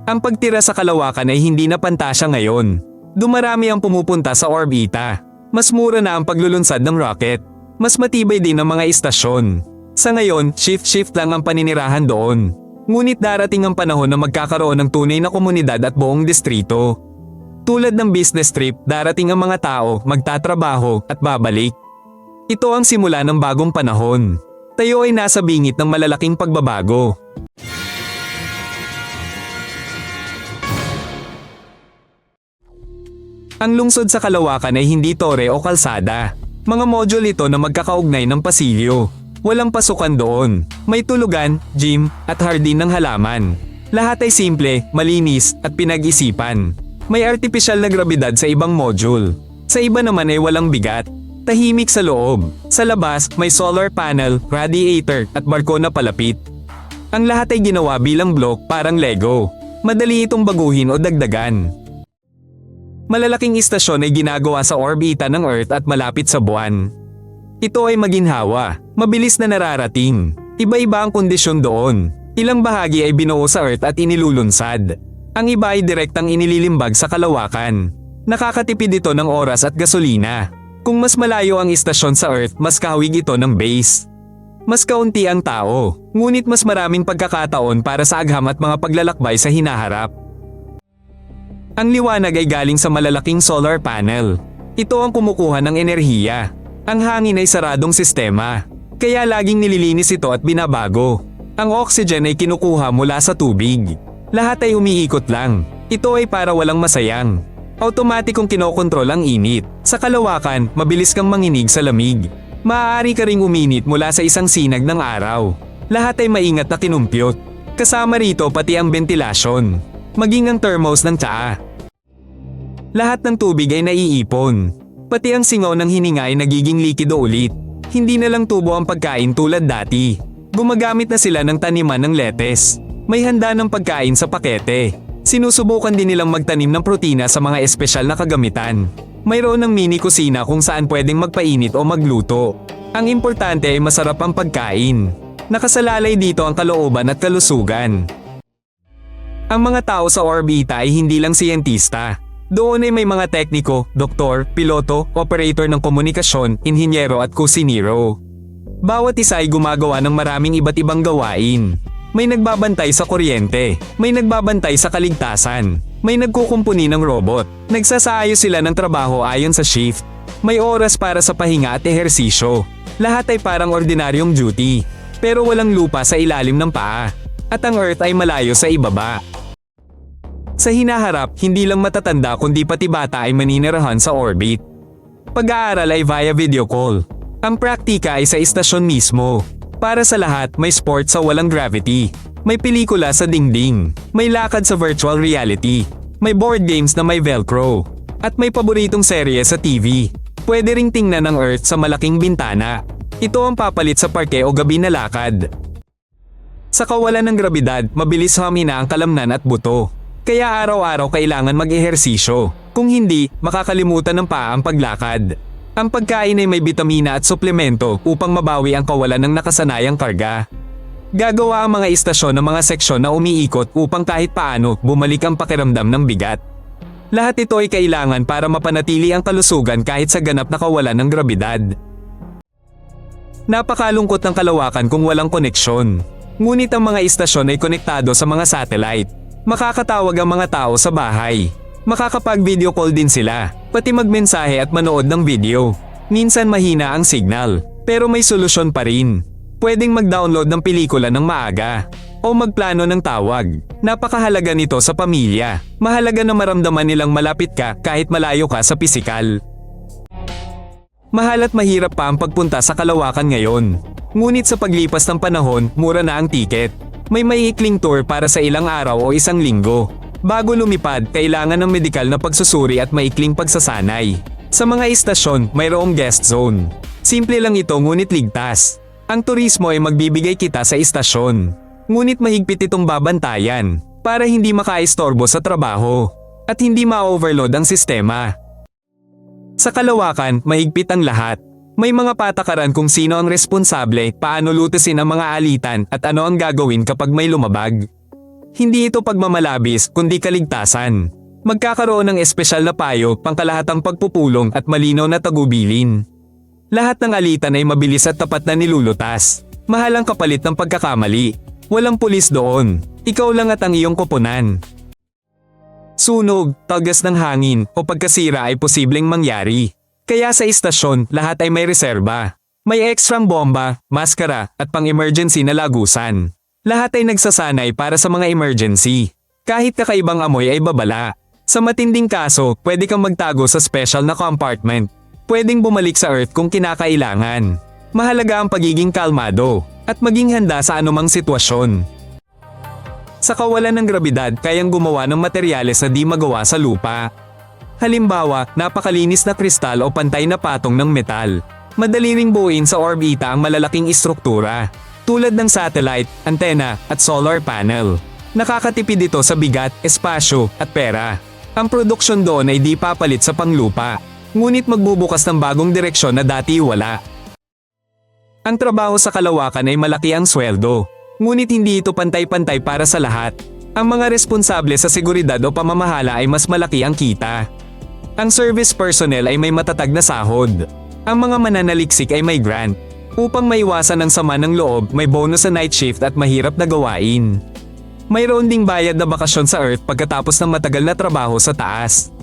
Ang pagtira sa kalawakan ay hindi na pantasya ngayon. Dumarami ang pumupunta sa orbita. Mas mura na ang paglulunsad ng rocket. Mas matibay din ang mga istasyon. Sa ngayon, shift-shift lang ang paninirahan doon. Ngunit darating ang panahon na magkakaroon ng tunay na komunidad at buong distrito. Tulad ng business trip, darating ang mga tao, magtatrabaho at babalik. Ito ang simula ng bagong panahon. Tayo ay nasa bingit ng malalaking pagbabago. Ang lungsod sa kalawakan ay hindi tore o kalsada. Mga module ito na magkakaugnay ng pasilyo. Walang pasukan doon. May tulugan, gym, at hardin ng halaman. Lahat ay simple, malinis, at pinag-isipan. May artipisyal na grabidad sa ibang module. Sa iba naman ay walang bigat. Tahimik sa loob. Sa labas, may solar panel, radiator, at barko na palapit. Ang lahat ay ginawa bilang block parang Lego. Madali itong baguhin o dagdagan. Malalaking istasyon ay ginagawa sa orbita ng Earth at malapit sa buwan. Ito ay maginhawa, mabilis na nararating. Iba-iba ang kondisyon doon. Ilang bahagi ay binuo sa Earth at inilulunsad. Ang iba ay direktang inililimbag sa kalawakan. Nakakatipid ito ng oras at gasolina. Kung mas malayo ang istasyon sa Earth, mas kahawig ito ng base. Mas kaunti ang tao, ngunit mas maraming pagkakataon para sa agham at mga paglalakbay sa hinaharap. Ang liwanag ay galing sa malalaking solar panel. Ito ang kumukuha ng enerhiya. Ang hangin ay saradong sistema, kaya laging nililinis ito at binabago. Ang oxygen ay kinukuha mula sa tubig. Lahat ay umiikot lang. Ito ay para walang masayang. Automatikong kinokontrol ang init. Sa kalawakan, mabilis kang manginig sa lamig. Maaari ka ring uminit mula sa isang sinag ng araw. Lahat ay maingat na kinumpyot. Kasama rito pati ang ventilasyon. Maging ang thermos ng tsaa. Lahat ng tubig ay naiipon. Pati ang singaw ng hininga ay nagiging likido ulit. Hindi na lang tubo ang pagkain tulad dati. Gumagamit na sila ng taniman ng lettuce. May handa ng pagkain sa pakete. Sinusubukan din nilang magtanim ng protina sa mga espesyal na kagamitan. Mayroon ng mini kusina kung saan pwedeng magpainit o magluto. Ang importante ay masarap ang pagkain. Nakasalalay dito ang kalooban at kalusugan. Ang mga tao sa orbita ay hindi lang siyentista. Doon ay may mga tekniko, doktor, piloto, operator ng komunikasyon, inhinyero at kusinero. Bawat isa ay gumagawa ng maraming iba't ibang gawain. May nagbabantay sa kuryente, may nagbabantay sa kaligtasan, may nagkukumpuni ng robot. Nagsasaayos sila ng trabaho ayon sa shift. May oras para sa pahinga at ehersisyo. Lahat ay parang ordinaryong duty, pero walang lupa sa ilalim ng paa. At ang Earth ay malayo sa ibaba. Sa hinaharap, hindi lang matatanda kundi pati bata ay maninirahan sa orbit. Pag-aaral ay via video call. Ang praktika ay sa istasyon mismo. Para sa lahat, may sport sa walang gravity. May pelikula sa dingding. May lakad sa virtual reality. May board games na may velcro. At may paboritong serye sa TV. Pwede ring tingnan ang Earth sa malaking bintana. Ito ang papalit sa parke o gabi na lakad. Sa kawalan ng grabidad, mabilis humina ang kalamnan at buto. Kaya araw-araw kailangan mag-ehersisyo. Kung hindi, makakalimutan ng paa ang paglakad. Ang pagkain ay may bitamina at suplemento upang mabawi ang kawalan ng nakasanayang karga. Gagawa ang mga istasyon ng mga seksyon na umiikot upang kahit paano bumalik ang pakiramdam ng bigat. Lahat ito ay kailangan para mapanatili ang kalusugan kahit sa ganap na kawalan ng grabidad. Napakalungkot ng kalawakan kung walang koneksyon. Ngunit ang mga istasyon ay konektado sa mga satellite. Makakatawag ang mga tao sa bahay. Makakapag-video call din sila, pati magmensahe at manood ng video. Minsan mahina ang signal, pero may solusyon pa rin. Pwedeng mag-download ng pelikula ng maaga o magplano ng tawag. Napakahalaga nito sa pamilya. Mahalaga na maramdaman nilang malapit ka kahit malayo ka sa pisikal. Mahal at mahirap pa ang pagpunta sa kalawakan ngayon. Ngunit sa paglipas ng panahon, mura na ang tiket. May maiikling tour para sa ilang araw o isang linggo. Bago lumipad, kailangan ng medikal na pagsusuri at maikling pagsasanay. Sa mga istasyon, mayroong guest zone. Simple lang ito ngunit ligtas. Ang turismo ay magbibigay kita sa istasyon. Ngunit mahigpit itong babantayan para hindi makaistorbo sa trabaho at hindi ma-overload ang sistema. Sa kalawakan, mahigpit ang lahat. May mga patakaran kung sino ang responsable, paano lutasin ang mga alitan at ano ang gagawin kapag may lumabag. Hindi ito pagmamalabis kundi kaligtasan. Magkakaroon ng espesyal na payo, pangkalahatang pagpupulong at malinaw na tagubilin. Lahat ng alitan ay mabilis at tapat na nilulutas. Mahal ang kapalit ng pagkakamali. Walang pulis doon. Ikaw lang at ang iyong koponan. Sunog, tagas ng hangin o pagkasira ay posibleng mangyari. Kaya sa istasyon, lahat ay may reserba. May ekstrang bomba, maskara at pang-emergency na lagusan. Lahat ay nagsasanay para sa mga emergency. Kahit kakaibang amoy ay babala. Sa matinding kaso, pwede kang magtago sa special na compartment. Pwedeng bumalik sa Earth kung kinakailangan. Mahalaga ang pagiging kalmado at maging handa sa anumang sitwasyon. Sa kawalan ng grabidad, kayang gumawa ng materyales na di magawa sa lupa. Halimbawa, napakalinis na kristal o pantay na patong ng metal. Madali ring buuin sa orbita ang malalaking istruktura, tulad ng satellite, antena, at solar panel. Nakakatipid ito sa bigat, espasyo, at pera. Ang produksyon doon ay di papalit sa panglupa, ngunit magbubukas ng bagong direksyon na dati wala. Ang trabaho sa kalawakan ay malaki ang sweldo, ngunit hindi ito pantay-pantay para sa lahat. Ang mga responsable sa seguridad o pamamahala ay mas malaki ang kita. Ang service personnel ay may matatag na sahod. Ang mga mananaliksik ay may grant. Upang maiwasan ang sama ng loob, may bonus sa night shift at mahirap na gawain. Mayroon ding bayad na bakasyon sa Earth pagkatapos ng matagal na trabaho sa taas.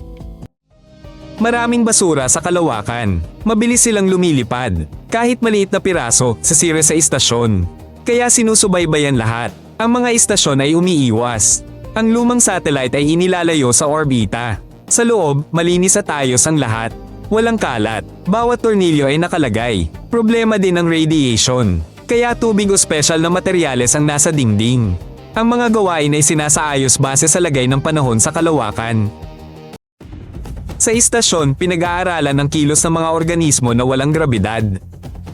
Maraming basura sa kalawakan. Mabilis silang lumilipad. Kahit maliit na piraso, sasira sa istasyon. Kaya sinusubaybayan lahat. Ang mga istasyon ay umiiwas. Ang lumang satellite ay inilalayo sa orbita. Sa loob, malinis at ayos ang lahat. Walang kalat. Bawat tornilyo ay nakalagay. Problema din ang radiation. Kaya tubig o special na materyales ang nasa dingding. Ang mga gawain ay sinasaayos base sa lagay ng panahon sa kalawakan. Sa istasyon, pinag-aaralan ng kilos ng mga organismo na walang grabidad.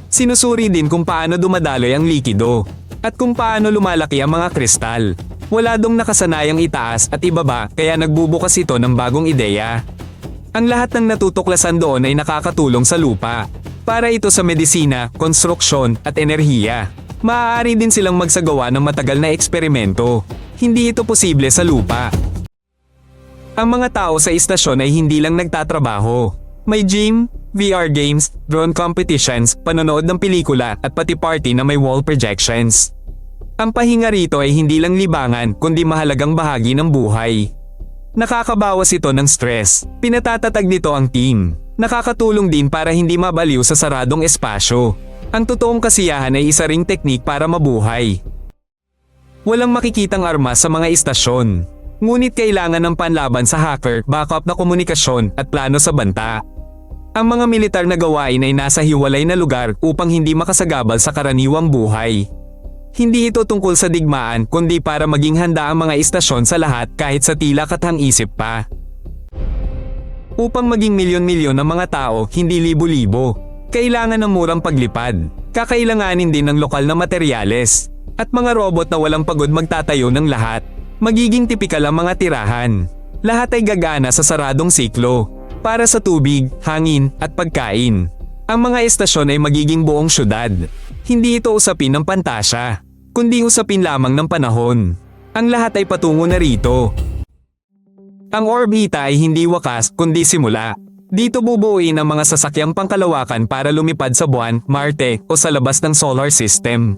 Sinusuri din kung paano dumadaloy ang likido at kung paano lumalaki ang mga kristal. Wala dong nakasanayang itaas at ibaba kaya nagbubukas ito ng bagong ideya. Ang lahat ng natutuklasan doon ay nakakatulong sa lupa. Para ito sa medisina, konstruksyon at enerhiya. Maaari din silang magsagawa ng matagal na eksperimento. Hindi ito posible sa lupa. Ang mga tao sa istasyon ay hindi lang nagtatrabaho. May gym, VR games, drone competitions, panonood ng pelikula at pati party na may wall projections. Ang pahinga rito ay hindi lang libangan kundi mahalagang bahagi ng buhay. Nakakabawas ito ng stress. Pinatatatag nito ang team. Nakakatulong din para hindi mabaliw sa saradong espasyo. Ang totoong kasiyahan ay isa ring teknik para mabuhay. Walang makikitang armas sa mga istasyon. Ngunit kailangan ng panlaban sa hacker, backup na komunikasyon at plano sa banta. Ang mga militar na gawain ay nasa hiwalay na lugar upang hindi makasagabal sa karaniwang buhay. Hindi ito tungkol sa digmaan kundi para maging handa ang mga istasyon sa lahat kahit sa tila kathang-isip pa. Upang maging milyon-milyon ng mga tao, hindi libo-libo. Kailangan ng murang paglipad. Kakailanganin din ng lokal na materyales. At mga robot na walang pagod magtatayo ng lahat. Magiging tipikal ang mga tirahan. Lahat ay gagana sa saradong siklo. Para sa tubig, hangin, at pagkain. Ang mga estasyon ay magiging buong syudad. Hindi ito usapin ng pantasya, kundi usapin lamang ng panahon. Ang lahat ay patungo na rito. Ang orbita ay hindi wakas kundi simula. Dito bubuuin ang mga sasakyang pangkalawakan para lumipad sa buwan, Marte o sa labas ng solar system.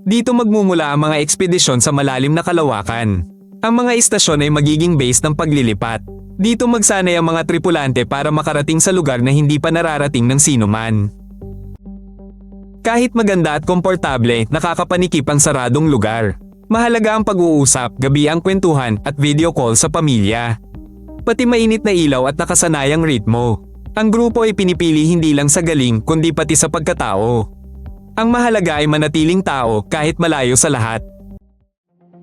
Dito magmumula ang mga ekspedisyon sa malalim na kalawakan. Ang mga istasyon ay magiging base ng paglilipat. Dito magsanay ang mga tripulante para makarating sa lugar na hindi pa nararating ng sinuman. Kahit maganda at komportable, nakakapanikip ang saradong lugar. Mahalaga ang pag-uusap, gabi ang kwentuhan at video call sa pamilya. Pati mainit na ilaw at nakasanayang ritmo. Ang grupo ay pinipili hindi lang sa galing kundi pati sa pagkatao. Ang mahalaga ay manatiling tao kahit malayo sa lahat.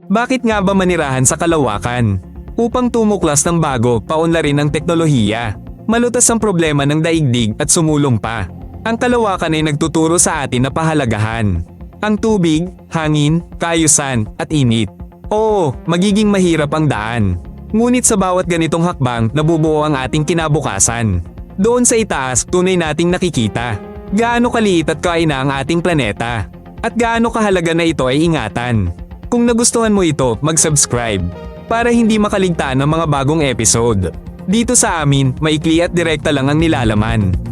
Bakit nga ba manirahan sa kalawakan? Upang tumuklas ng bago, paunlarin ang teknolohiya. Malutas ang problema ng daigdig at sumulong pa. Ang kalawakan ay nagtuturo sa atin na pahalagahan. Ang tubig, hangin, kaayusan, at init. Oo, magiging mahirap ang daan. Ngunit sa bawat ganitong hakbang, nabubuo ang ating kinabukasan. Doon sa itaas, tunay nating nakikita. Gaano kaliit at kaina ang ating planeta. At gaano kahalaga na ito ay ingatan. Kung nagustuhan mo ito, mag-subscribe para hindi makaligtaan ng mga bagong episode. Dito sa amin, maikli at direkta lang ang nilalaman.